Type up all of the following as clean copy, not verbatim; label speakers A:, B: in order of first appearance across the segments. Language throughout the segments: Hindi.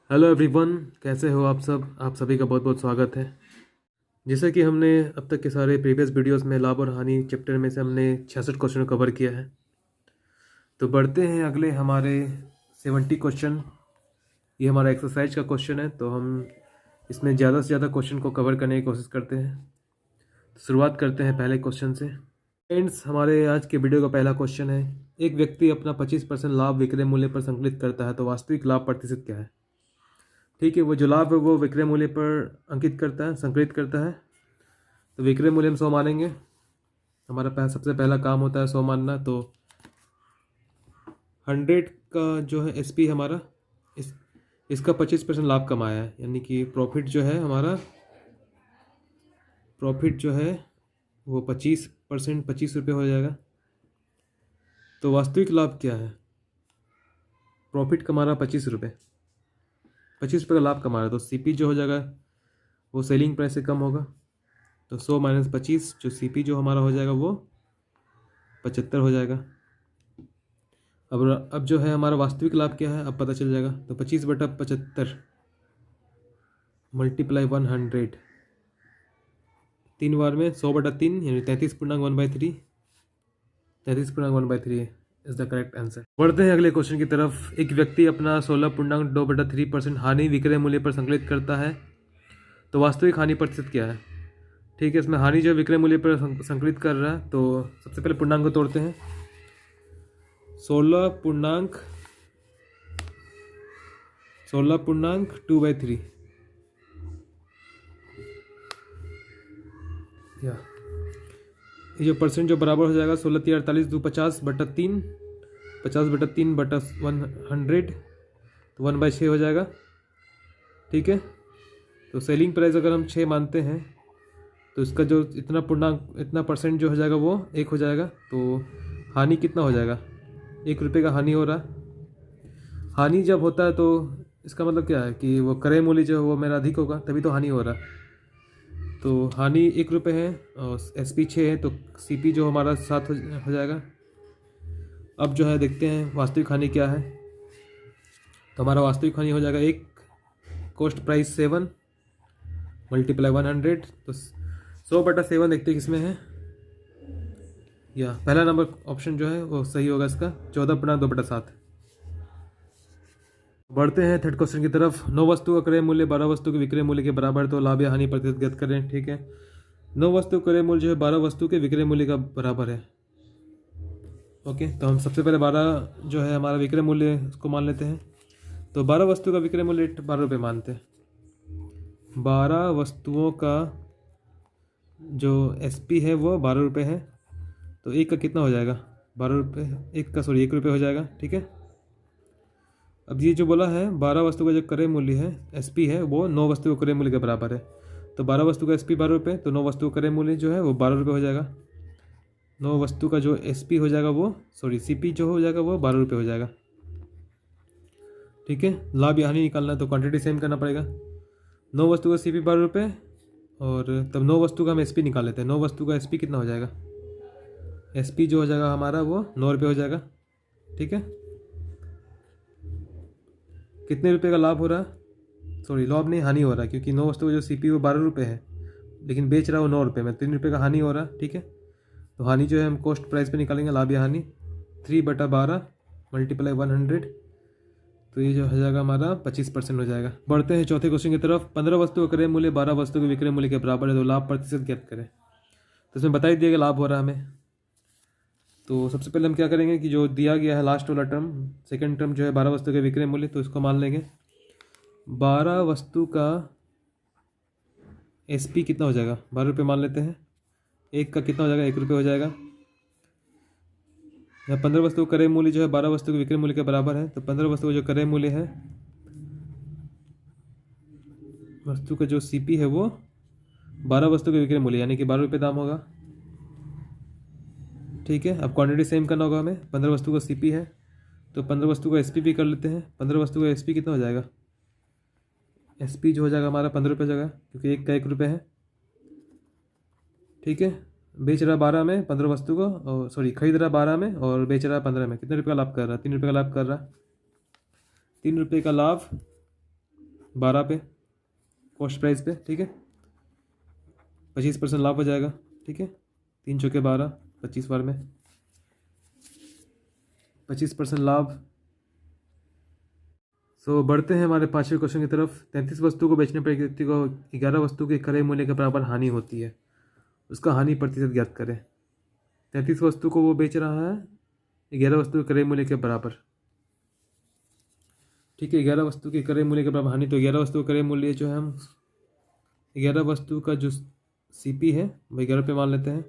A: हेलो एवरीवन, कैसे हो आप सब। आप सभी का बहुत बहुत स्वागत है। जैसा कि हमने अब तक के सारे प्रीवियस वीडियोस में लाभ और हानि चैप्टर में से हमने 66 क्वेश्चन कवर किया है। तो बढ़ते हैं अगले हमारे 70 क्वेश्चन। ये हमारा एक्सरसाइज का क्वेश्चन है, तो हम इसमें ज़्यादा से ज़्यादा क्वेश्चन को कवर करने की कोशिश करते हैं। तो शुरुआत करते हैं पहले क्वेश्चन से। फ्रेंड्स, हमारे आज के वीडियो का पहला क्वेश्चन है, एक व्यक्ति अपना 25% लाभ विक्रय मूल्य पर संकलित करता है, तो वास्तविक लाभ प्रतिशत क्या है। ठीक है, वो जो लाभ है वो विक्रय मूल्य पर अंकित करता है, संकलित करता है। तो विक्रय मूल्य हम 100 मानेंगे। हमारा सबसे पहला काम होता है 100 मानना। तो 100 का जो है एसपी हमारा, इसका 25% लाभ कमाया है, यानी कि प्रॉफिट जो है हमारा, प्रॉफिट जो है वो 25%, 25 रुपये हो जाएगा। तो वास्तविक लाभ क्या है, प्रॉफिट कमा रहा 25 रुपये, 25 रुपये का लाभ कमा रहा है। तो सीपी जो हो जाएगा वो सेलिंग प्राइस से कम होगा। तो 100 माइनस 25, जो सीपी जो हमारा हो जाएगा वो 75 हो जाएगा। अब जो है हमारा वास्तविक लाभ क्या है अब पता चल जाएगा। तो 25/75 मल्टीप्लाई 100, 3 बार में 100/3 यानी 33.1/3, 33.1/3 इज द करेक्ट आंसर। बढ़ते हैं अगले क्वेश्चन की तरफ। एक व्यक्ति अपना 16.2/3% हानि विक्रय मूल्य पर संकलित करता है, तो वास्तविक हानि प्रतिशत क्या है। ठीक है, इसमें हानि जो विक्रय मूल्य पर संकलित कर रहा है, तो सबसे पहले पूर्णांक को तोड़ते हैं। 16.2/3 या ये जो परसेंट जो बराबर हो जाएगा 16×3=48, 2 50, 50/3/100, तो 1/6 हो जाएगा। ठीक है, तो सेलिंग प्राइस अगर हम 6 मानते हैं तो इसका जो इतना पूर्णांक, इतना परसेंट जो हो जाएगा वो 1 हो जाएगा। तो हानि कितना हो जाएगा, 1 रुपये का हानि हो रहा है। हानि जब होता है तो इसका मतलब क्या है कि वो क्रय मूल्य जो है वो मेरा अधिक होगा, तभी तो हानि हो रहा है। तो हानि 1 रुपये है और एसपी 6 है, तो सीपी जो हमारा 7 हो जाएगा। अब जो है देखते हैं वास्तविक हानि क्या है। तो हमारा वास्तविक हानि हो जाएगा 1, कॉस्ट प्राइस 7 मल्टीप्लाई 100। तो 100/7 देखते हैं किसमें है, या पहला नंबर ऑप्शन जो है वो सही होगा इसका, 14.2/7। बढ़ते हैं थर्ड क्वेश्चन की तरफ। 9 वस्तु का क्रय मूल्य 12 वस्तु के विक्रय मूल्य के बराबर है, तो लाभ या हानि प्रतिशत ज्ञात करें। ठीक है, 9 वस्तु क्रय मूल्य जो है 12 वस्तु के विक्रय मूल्य का बराबर है। ओके, तो हम सबसे पहले 12 जो है हमारा विक्रय मूल्य उसको मान लेते हैं। तो 12 वस्तु का विक्रय मूल्य 12 रुपये मानते हैं। 12 वस्तुओं का जो एसपी है वो 12 रुपये है, तो एक का कितना हो जाएगा, 12 रुपये, एक का 1 रुपये हो जाएगा। ठीक है, अब ये जो बोला है 12 वस्तु का जो क्रय मूल्य है एसपी है वो 9 वस्तु के क्रय मूल्य के बराबर है। तो 12 वस्तु का एसपी 12 रुपये, तो 9 वस्तु का क्रय मूल्य जो है वो 12 रुपये हो जाएगा। 9 वस्तु का जो एसपी हो जाएगा वो, सीपी जो हो जाएगा वो 12 रुपये हो जाएगा। ठीक है, लाभ या हानि निकालना है तो क्वांटिटी सेम करना पड़ेगा। 9 वस्तु का सीपी 12 रुपये, और तब 9 वस्तु का हम एसपी निकाल लेते हैं। 9 वस्तु का एसपी कितना हो जाएगा, एसपी जो हो जाएगा हमारा वो 9 रुपये हो जाएगा। ठीक है, कितने रुपए का लाभ हो रहा है, लाभ नहीं, हानि हो रहा है, क्योंकि 9 वस्तु का जो सीपी वो 12 रुपये है, लेकिन बेच रहा है वो 9 रुपये में, 3 रुपये का हानि हो रहा है। ठीक है, तो हानि जो है हम कॉस्ट प्राइस पे निकालेंगे, लाभ या हानि 3/12 मल्टीप्लाई 100, तो ये जो हो जाएगा हमारा 25% हो जाएगा। बढ़ते हैं चौथे क्वेश्चन की तरफ। 15 वस्तु का क्रय मूल्य 12 वस्तु के विक्रय मूल्य के बराबर है, तो लाभ प्रतिशत ज्ञात करें। तो इसमें बता ही दिया कि लाभ हो रहा है हमें। तो सबसे पहले हम क्या करेंगे कि जो दिया गया है लास्ट वाला टर्म, सेकंड टर्म जो है 12 वस्तु के विक्रय मूल्य, तो इसको मान लेंगे। 12 वस्तु का एसपी कितना हो जाएगा, 12 रुपये मान लेते हैं। एक का कितना हो जाएगा, 1 रुपये हो जाएगा। या 15 वस्तु का क्रय मूल्य जो है 12 वस्तु के विक्रय मूल्य के बराबर है, तो 15 वस्तु का जो क्रय मूल्य है, वस्तु का जो सीपी है वो 12 वस्तु के विक्रय मूल्य, यानी कि 12 रुपये दाम होगा। ठीक है, अब क्वांटिटी सेम करना होगा हमें। 15 वस्तु का सीपी है, तो 15 वस्तु का एसपी भी कर लेते हैं। 15 वस्तु का एसपी कितना हो जाएगा, एसपी जो हो जाएगा हमारा 15 रुपये जगह, क्योंकि एक का 1 रुपये है। ठीक है, बेच रहा 12 में 15 वस्तु को, और खरीद रहा 12 में और बेच रहा 15 में, कितने रुपये का लाभ कर रहा है, 3 रुपये का लाभ कर रहा है। 3 रुपये का लाभ 12 पे कॉस्ट प्राइस पे, ठीक है। 25% लाभ हो जाएगा, ठीक है। 3 चौके 12, 25 बार में 25% लाभ। सो बढ़ते हैं हमारे 5वें क्वेश्चन की तरफ। 33 वस्तु को बेचने पर एक व्यक्ति को 11 वस्तु के क्रय मूल्य के बराबर हानि होती है, उसका हानि प्रतिशत ज्ञात करें। 33 वस्तु को वो बेच रहा है 11 वस्तु के क्रय मूल्य के बराबर, ठीक है। 11 वस्तु के क्रय मूल्य के बराबर हानि, तो 11 वस्तु का क्रय मूल्य जो है, हम 11 वस्तु का जो CP है वो 11 रुपये मान लेते हैं।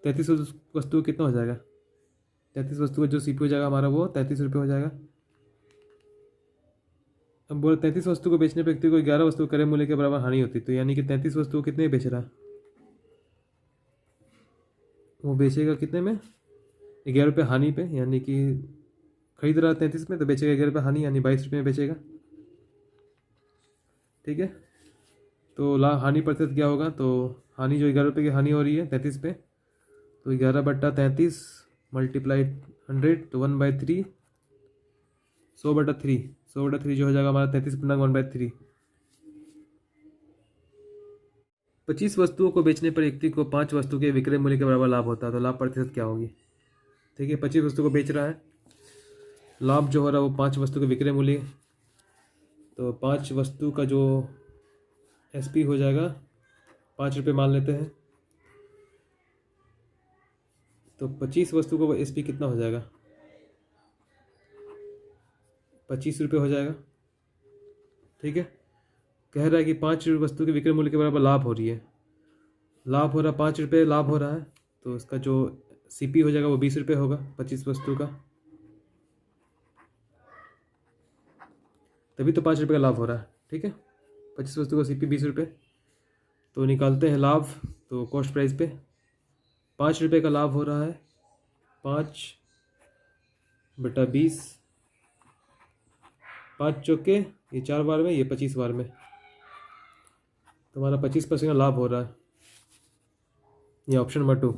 A: 33 वस्तु कितना हो जाएगा, 33 वस्तु का जो CP हो जाएगा हमारा वो 33 रुपये हो जाएगा। अब बोले 33 वस्तु को बेचने पर व्यक्ति को 11 वस्तु क्रय मूल्य के बराबर हानि होती है, तो यानी कि 33 वस्तु को कितने बेच रहा है, वो बेचेगा कितने में, 11 रुपये हानि पे, यानी कि खरीद रहा है 33 में तो बेचेगा 11 रुपये हानि, यानी 22 रुपये में बेचेगा, ठीक है। तो हानि प्रतिशत क्या होगा, तो हानि जो 11 रुपये की हानि हो रही है 33 पे, तो 11/33 मल्टीप्लाई 100 तो 1/3, 100/3, 100/3 जो हो जाएगा हमारा 33/1/3। 25 वस्तुओं को बेचने पर व्यक्ति को 5 वस्तु के विक्रय मूल्य के बराबर लाभ होता है, तो लाभ प्रतिशत क्या होगी, ठीक है। 25 वस्तु को बेच रहा है, लाभ जो हो रहा है वो 5 वस्तु के विक्रय मूल्य, तो 5 वस्तु का जो SP हो जाएगा 5 रुपये मान लेते हैं, तो 25 वस्तु का वो SP कितना हो जाएगा, 25 रुपये हो जाएगा, ठीक है। कह रहा है कि 5 वस्तु के विक्रय मूल्य के बराबर लाभ हो रही है, लाभ हो रहा 5 रुपये लाभ हो रहा है, तो इसका जो CP हो जाएगा वो 20 रुपये होगा 25 वस्तु का, तभी तो 5 रुपये का लाभ हो रहा है, ठीक है। 25 वस्तु का CP 20 रुपये, तो निकालते हैं लाभ, तो कॉस्ट प्राइस पे 5 रुपये का लाभ हो रहा है, 5/20, 5 चौके ये 4 बार में, ये 25 बार में, तो हमारा 25% का लाभ हो रहा है, ये ऑप्शन नंबर 2।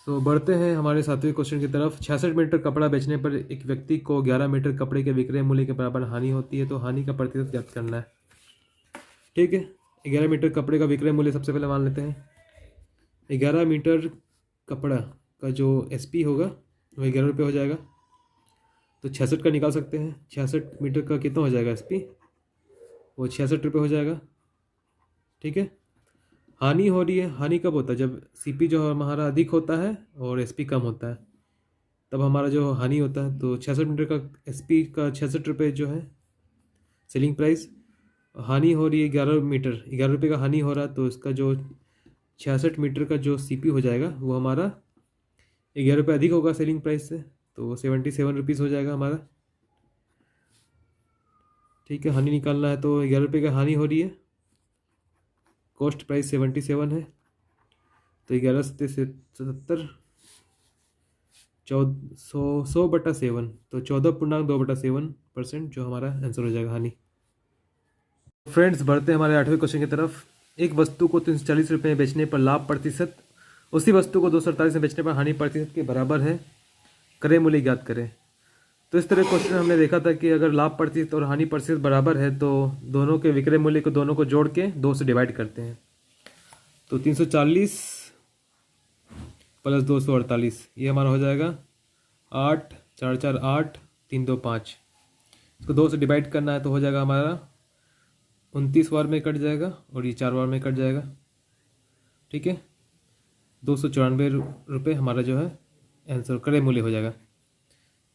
A: तो बढ़ते हैं हमारे 7वें क्वेश्चन की तरफ। 66 मीटर कपड़ा बेचने पर एक व्यक्ति को 11 मीटर कपड़े के विक्रय मूल्य के बराबर हानि होती है, तो हानि का प्रतिशत ज्ञात करना है, ठीक है। 11 मीटर कपड़े का विक्रय मूल्य सबसे पहले मान लेते हैं। 11 मीटर कपड़ा का जो SP होगा वो 11 रुपये हो जाएगा, तो 66 का निकाल सकते हैं। 66 मीटर का कितना हो जाएगा SP, वो 66 रुपये हो जाएगा, ठीक है। हानि हो रही है, हानि कब होता है, जब CP जो हमारा अधिक होता है और SP कम होता है, तब हमारा जो हानि होता है। तो 66 मीटर का SP का 66 रुपये जो है सेलिंग प्राइस, हानि हो रही है 11 मीटर, 11 रुपये का हानि हो रहा है, तो इसका जो 66 मीटर का जो CP हो जाएगा वो हमारा 11 रुपये अधिक होगा सेलिंग प्राइस से, तो वो 77 रुपीज़ हो जाएगा हमारा, ठीक है। हानि निकालना है, तो 11 रुपये का हानि हो रही है, कॉस्ट प्राइस 77 है, तो 11 से 77, 100/7, तो 14.2/7% जो हमारा आंसर हो जाएगा हानि। फ्रेंड्स बढ़ते हैं हमारे 8वें क्वेश्चन की तरफ। एक वस्तु को 340 रुपये में बेचने पर लाभ प्रतिशत उसी वस्तु को 248 में बेचने पर हानि प्रतिशत के बराबर है, क्रय मूल्य ज्ञात करें। तो इस तरह क्वेश्चन हमने देखा था कि अगर लाभ प्रतिशत और हानि प्रतिशत बराबर है तो दोनों के विक्रय मूल्य को दोनों को जोड़ के 2 से डिवाइड करते हैं, तो 340 प्लस 248 ये हमारा हो जाएगा 8, 4 4 8, 3 2 5। इसको 2 से डिवाइड करना है तो हो जाएगा हमारा 29 बार में कट जाएगा और ये 4 बार में कट जाएगा, ठीक है। 294 रुपये हमारा जो है आंसर क्रय मूल्य हो जाएगा।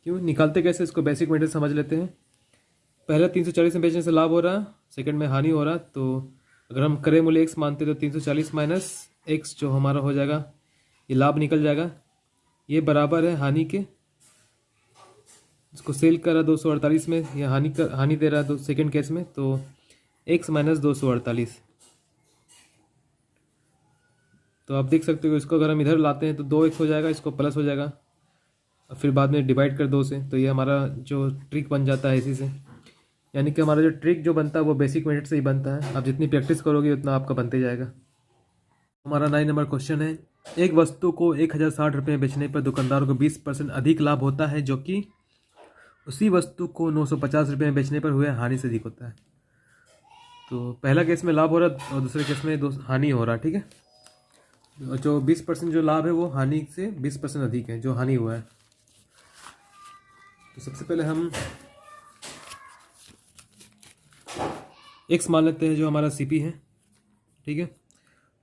A: क्यों निकालते कैसे, इसको बेसिक मेथड समझ लेते हैं। पहला 340 में बेचने से लाभ हो रहा, सेकंड में हानि हो रहा, तो अगर हम क्रय मूल्य x मानते तो 340 माइनस x जो हमारा हो जाएगा ये लाभ निकल जाएगा, ये बराबर है हानि के। इसको सेल करा 248 में, ये हानि दे रहा है सेकेंड केस में, तो x माइनस 248। तो आप देख सकते हो इसको अगर हम इधर लाते हैं तो 2x हो जाएगा, इसको प्लस हो जाएगा और फिर बाद में डिवाइड कर 2 से, तो ये हमारा जो ट्रिक बन जाता है इसी से। यानी कि हमारा जो ट्रिक जो बनता है वो बेसिक मेथड से ही बनता है, आप जितनी प्रैक्टिस करोगे उतना आपका बनते जाएगा। हमारा 9 नंबर क्वेश्चन है। एक वस्तु को 1060 रुपये में बेचने पर दुकानदार को 20% अधिक लाभ होता है, जो कि उसी वस्तु को 950 रुपये में बेचने पर हुए हानि से अधिक होता है। तो पहला केस में लाभ हो रहा है और दूसरे केस में हानि हो रहा है, ठीक है। और जो 20% जो लाभ है वो हानि से 20% अधिक है जो हानि हुआ है। तो सबसे पहले हम एक्स मान लेते हैं जो हमारा सीपी है, ठीक है।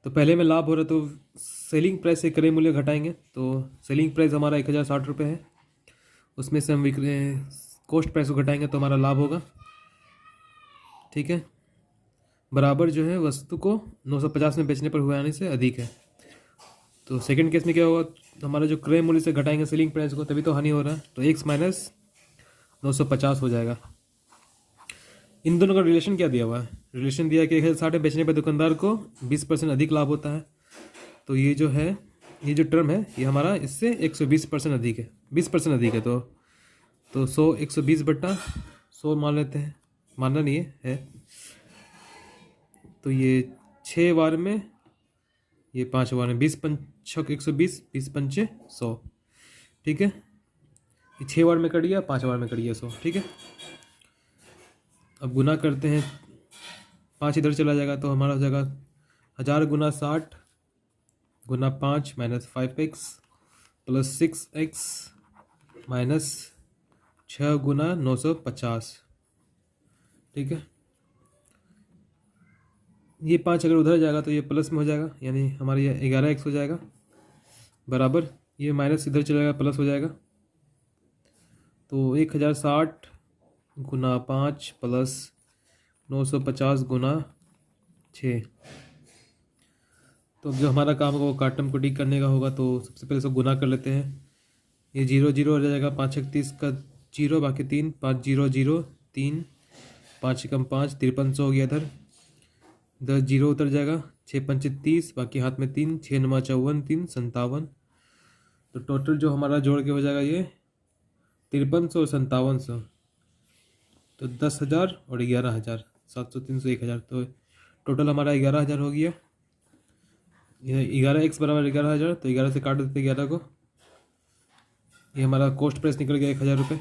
A: तो पहले में लाभ हो रहा है तो सेलिंग प्राइस से क्रय मूल्य घटाएंगे। तो सेलिंग प्राइस हमारा 1060 रुपये है, उसमें से हम विक्रय कॉस्ट प्राइस को घटाएंगे तो हमारा लाभ होगा, ठीक है। बराबर जो है वस्तु को 950 में बेचने पर हुए हानि से अधिक है। तो सेकंड केस में क्या होगा, हमारा जो क्रय मूल्य से घटाएंगे सेलिंग प्राइस को, तभी तो हानि हो रहा है। तो x माइनस 950 हो जाएगा। इन दोनों का रिलेशन क्या दिया हुआ है, रिलेशन दिया है कि 1060 में बेचने पर दुकानदार को 20% अधिक लाभ होता है। तो ये जो है, ये जो टर्म है ये हमारा इससे 120% अधिक है, 20% अधिक है। तो 100 120 बट्टा 100 मान लेते हैं, मानना नहीं है। तो ये 6 बार में, ये 5 बार में, 20 पंचक 120, 20 पंचे 100, ठीक है। ये 6 बार में कट गया, 5 बार में कट गया 100, ठीक है। अब गुना करते हैं, 5 इधर चला जाएगा तो हमारा हो जाएगा 1000 गुना 60 गुना 5 minus 5x plus 6x minus 6 गुना 950, ठीक है। ये 5 अगर उधर जाएगा तो ये प्लस में हो जाएगा, यानी हमारा ये 11x हो जाएगा, बराबर ये माइनस इधर चला जाएगा प्लस हो जाएगा। तो 1060 गुना 5 प्लस 950 गुना 6। तो अब जो हमारा काम होगा वो काटम कुटी करने का होगा। तो सबसे पहले सब गुना कर लेते हैं। ये 0 0 हो जाएगा, 5 31 का 0 बाकी 3, 5 0 0 3, 5 कम 5 5300 हो गया इधर। 10 0 उतर जाएगा, 6 पंचे 30 बाकी हाथ में 3, 6 9 54 3 57। तो टोटल जो हमारा जोड़ के हो जाएगा ये 5300 और 5700। तो 10,000 और 11,000, 700 300 1000। तो टोटल हमारा 11,000 हो गया। ये 11x बराबर 11,000, तो 11 से काट देते 11 को। ये हमारा कॉस्ट प्राइस निकल गया 1,000 रुपये।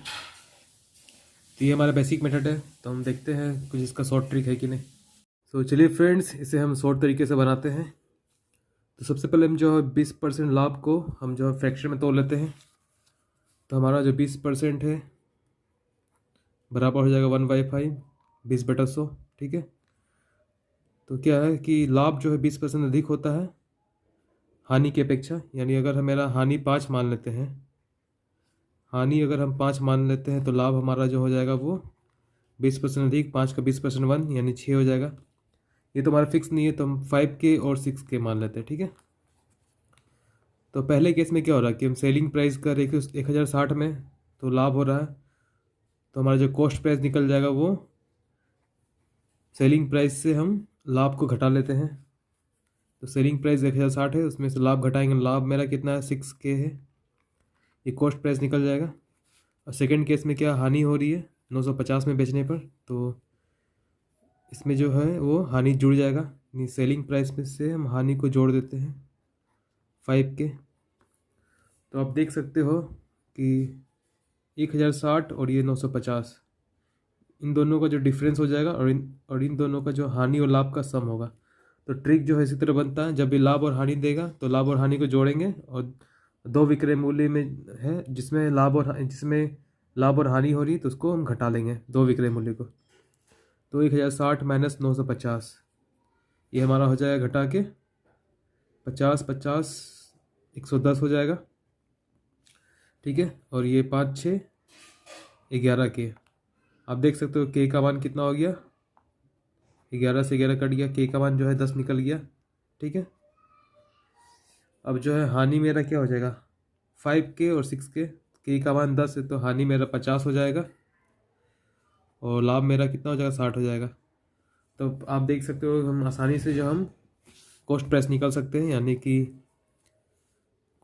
A: तो ये हमारा बेसिक मेथड है। तो हम देखते हैं कुछ इसका शॉर्ट ट्रिक है कि नहीं। तो चलिए फ्रेंड्स, इसे हम शॉर्ट तरीके से बनाते हैं। तो सबसे पहले हम जो है 20% लाभ को हम जो है फ्रैक्शन में तोड़ लेते हैं। तो हमारा जो 20% है बराबर हो जाएगा 1/5, 20/100, ठीक है। तो क्या है कि लाभ जो है 20% अधिक होता है हानि की अपेक्षा। यानी अगर मेरा हानि 5 मान लेते हैं, हानि अगर हम 5 मान लेते हैं तो लाभ हमारा जो हो जाएगा वो 20% अधिक, 5 का 20% 1 यानी 6 हो जाएगा। ये तो हमारा फिक्स नहीं है, तो हम 5K और 6K मान लेते हैं, ठीक है। तो पहले केस में क्या हो रहा है कि हम सेलिंग प्राइस कर 1060 में तो लाभ हो रहा है। तो हमारा जो कॉस्ट प्राइस निकल जाएगा वो सेलिंग प्राइस से हम लाभ को घटा लेते हैं। तो सेलिंग प्राइस 1060 है, उसमें से लाभ घटाएंगे, लाभ मेरा कितना है 6K है, ये कॉस्ट प्राइस निकल जाएगा। और सेकंड केस में क्या हानि हो रही है 950 में बेचने पर, तो इसमें जो है वो हानि जुड़ जाएगा। यानी सेलिंग प्राइस में से हम हानि को जोड़ देते हैं 5K। तो आप देख सकते हो कि 1060 और ये 950, इन दोनों का जो डिफरेंस हो जाएगा और इन दोनों का जो हानि और लाभ का सम होगा। तो ट्रिक जो है इसी तरह बनता है, जब भी लाभ और हानि देगा तो लाभ और हानि को जोड़ेंगे और 2 विक्रय मूल्य में है जिसमें लाभ और हानि हो रही तो उसको हम घटा लेंगे 2 विक्रय मूल्य को। तो 1060 माइनस 950 ये हमारा हो जाएगा घटा के 50 50 110 हो जाएगा, ठीक है। और ये 5 6 11 के, आप देख सकते हो के का मान कितना हो गया, 11 से 11 कट गया, के का मान जो है 10 निकल गया, ठीक है। अब जो है हानि मेरा क्या हो जाएगा 5K और 6K, के का मान 10 है तो हानि मेरा 50 हो जाएगा और लाभ मेरा कितना हो जाएगा 60 हो जाएगा। तो आप देख सकते हो हम आसानी से जो हम कॉस्ट प्राइस निकाल सकते हैं। यानी कि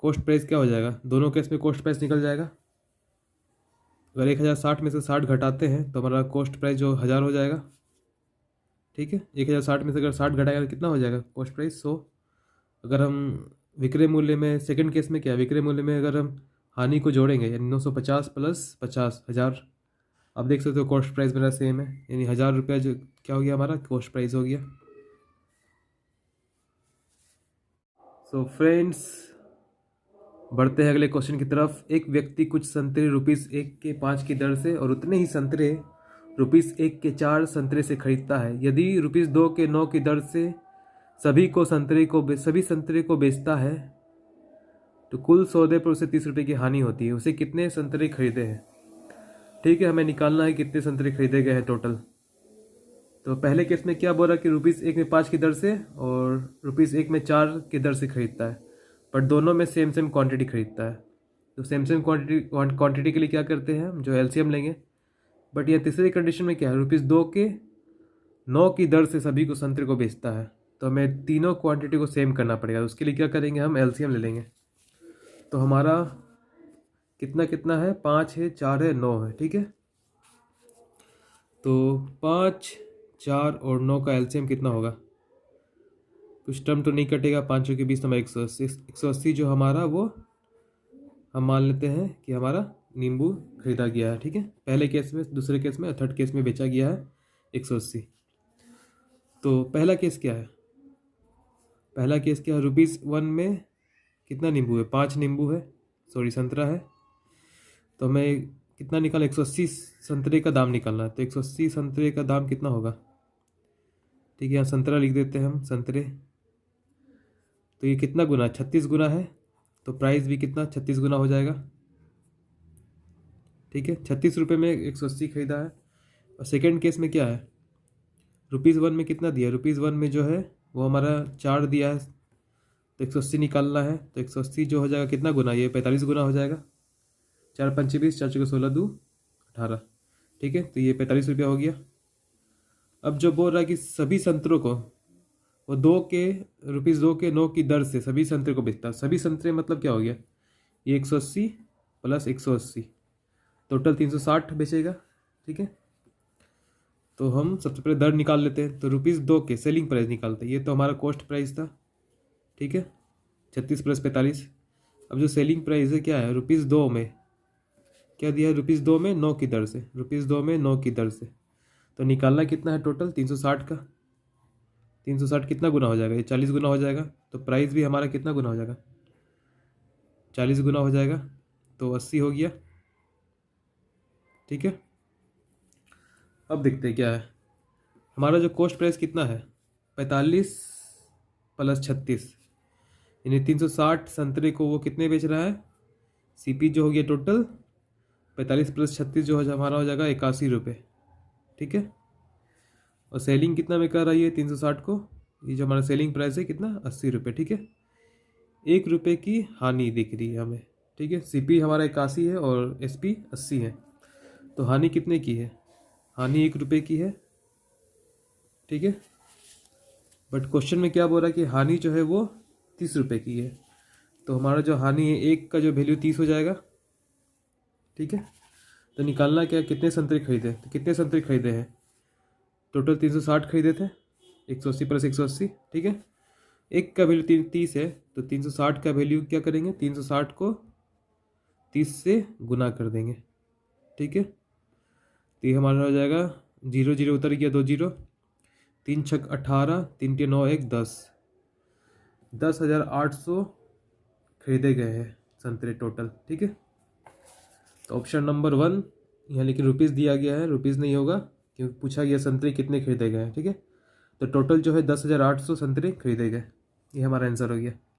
A: कॉस्ट प्राइस क्या हो जाएगा, दोनों केस में कॉस्ट प्राइस निकल जाएगा। अगर 1060 में से 60 घटाते हैं तो हमारा कॉस्ट प्राइस जो 1000 हो जाएगा, ठीक है। 1060 में से अगर 60 घटाएगा तो कितना हो जाएगा कॉस्ट प्राइस 100। अगर हम विक्रय मूल्य में, सेकंड केस में क्या, विक्रय मूल्य में अगर हम हानि को जोड़ेंगे यानी 950 प्लस 50 1000 आप देख सकते हो कॉस्ट प्राइस मेरा सेम है, यानी 1000 रुपया जो क्या हो गया हमारा कॉस्ट प्राइस हो गया। सो फ्रेंड्स, बढ़ते हैं अगले क्वेश्चन की तरफ। एक व्यक्ति कुछ संतरे ₹1 के 5 की दर से और उतने ही संतरे ₹1 के 4 संतरे से खरीदता है। यदि ₹2 के 9 की दर से सभी संतरे को बेचता है तो कुल सौदे पर उसे ₹30 की हानि होती है। उसे कितने संतरे खरीदे हैं? ठीक है, हमें निकालना है कितने संतरे खरीदे गए हैं टोटल। तो पहले केस में क्या बोला कि ₹1 में 5 की दर से और ₹1 में 4 की दर से खरीदता है, पर दोनों में सेम सेम क्वांटिटी खरीदता है। तो सेम सेम क्वांटिटी के लिए क्या करते हैं हम, जो एलसीएम लेंगे। बट यह तीसरी कंडीशन में क्या है, ₹2 के 9 की दर से सभी को संतरे को बेचता है, तो हमें तीनों क्वांटिटी को सेम करना पड़ेगा। उसके लिए क्या करेंगे, हम एलसीएम ले लेंगे। तो हमारा कितना कितना है, 5 है, 4 है, 9 है। ठीक है, तो 5, 4 और 9 का एलसीएम कितना होगा? कुछ टर्म तो नहीं कटेगा, 5 के 20 हमारा 180 जो हमारा वो हम मान लेते हैं कि हमारा नींबू खरीदा गया है। ठीक है, पहले केस में, दूसरे केस में और थर्ड केस में बेचा गया है 180। तो पहला केस क्या है, पहला केस क्या है, ₹1 में कितना नींबू है, 5 नींबू है, सॉरी संतरा है। तो हमें कितना निकालना, 180 संतरे का दाम निकालना है। तो 180 संतरे का दाम कितना होगा? ठीक है, यहाँ संतरा लिख देते हैं हम, संतरे। तो ये कितना गुना, 36 गुना है, तो प्राइस भी कितना 36 गुना हो जाएगा। ठीक है, 36 रुपये में 180 खरीदा है। और सेकेंड केस में क्या है, ₹1 में कितना दिया, ₹1 में जो है वो हमारा 4 दिया है, तो 180 निकालना है। तो 180 जो हो जाएगा कितना गुना, ये 45 गुना हो जाएगा। 4 पंचे 20, 4 चौके 16, 2 18। ठीक है, तो ये 45 रुपया हो गया। अब जो बोल रहा है कि सभी संतरों को वो ₹2 के 9 की दर से सभी संतरे को बेचता है। सभी संतरे मतलब क्या हो गया, ये 180 प्लस 180, टोटल 360 बेचेगा। ठीक है, तो हम सबसे पहले दर निकाल लेते हैं। तो ₹2 के सेलिंग प्राइस निकालते हैं, ये तो हमारा कॉस्ट प्राइस था। ठीक है, 36 प्लस 45। अब जो सेलिंग प्राइस है क्या है, ₹2 में क्या दिया है, ₹2 में 9 की दर से, ₹2 में 9 की दर से। तो निकालना कितना है टोटल, 360 का। 360 कितना गुना हो जाएगा, ये 40 गुना हो जाएगा। तो प्राइस भी हमारा कितना गुना हो जाएगा, 40 गुना हो जाएगा, तो 80 हो गया। ठीक है, अब देखते हैं क्या है हमारा जो कॉस्ट प्राइस कितना है, 45 प्लस 36, यानी 360 संतरे को वो कितने बेच रहा है। सीपी जो हो गया टोटल 45 प्लस 36 जो हमारा हो जाएगा 81 रुपये। ठीक है, और सेलिंग कितना में कर रही है 360 को, ये जो हमारा सेलिंग प्राइस है कितना, 80 रुपये। ठीक है, ₹1 की हानि दिख रही है हमें। ठीक है, सीपी हमारा 81 है और एसपी 80 है, तो हानि कितने की है, हानि ₹1 की है। ठीक है, बट क्वेश्चन में क्या बोल रहा है कि हानि जो है वो ₹30 की है। तो हमारा जो हानि है, एक का जो वैल्यू 30 हो जाएगा। ठीक है, तो निकालना क्या, कितने संतरे खरीदे, तो कितने संतरे खरीदे हैं, टोटल 360 खरीदे थे, 180 प्लस 180। ठीक है, एक का वैल्यू 30 है, तो 360 का वैल्यू क्या करेंगे, 360 को 30 से गुना कर देंगे। ठीक है, तो ये हमारा हो जाएगा 0 0 उतर गया, 2 0, 3 6 18, 3 3 9 1 10, 10,800 खरीदे गए हैं संतरे टोटल। ठीक है, तो ऑप्शन नंबर 1 यहाँ, लेकिन रुपीज़ दिया गया है, रुपीज़ नहीं होगा क्योंकि पूछा गया संतरे कितने खरीदे गए हैं। ठीक है, तो टोटल जो है 10,800 संतरे खरीदे गए, ये हमारा आंसर हो गया।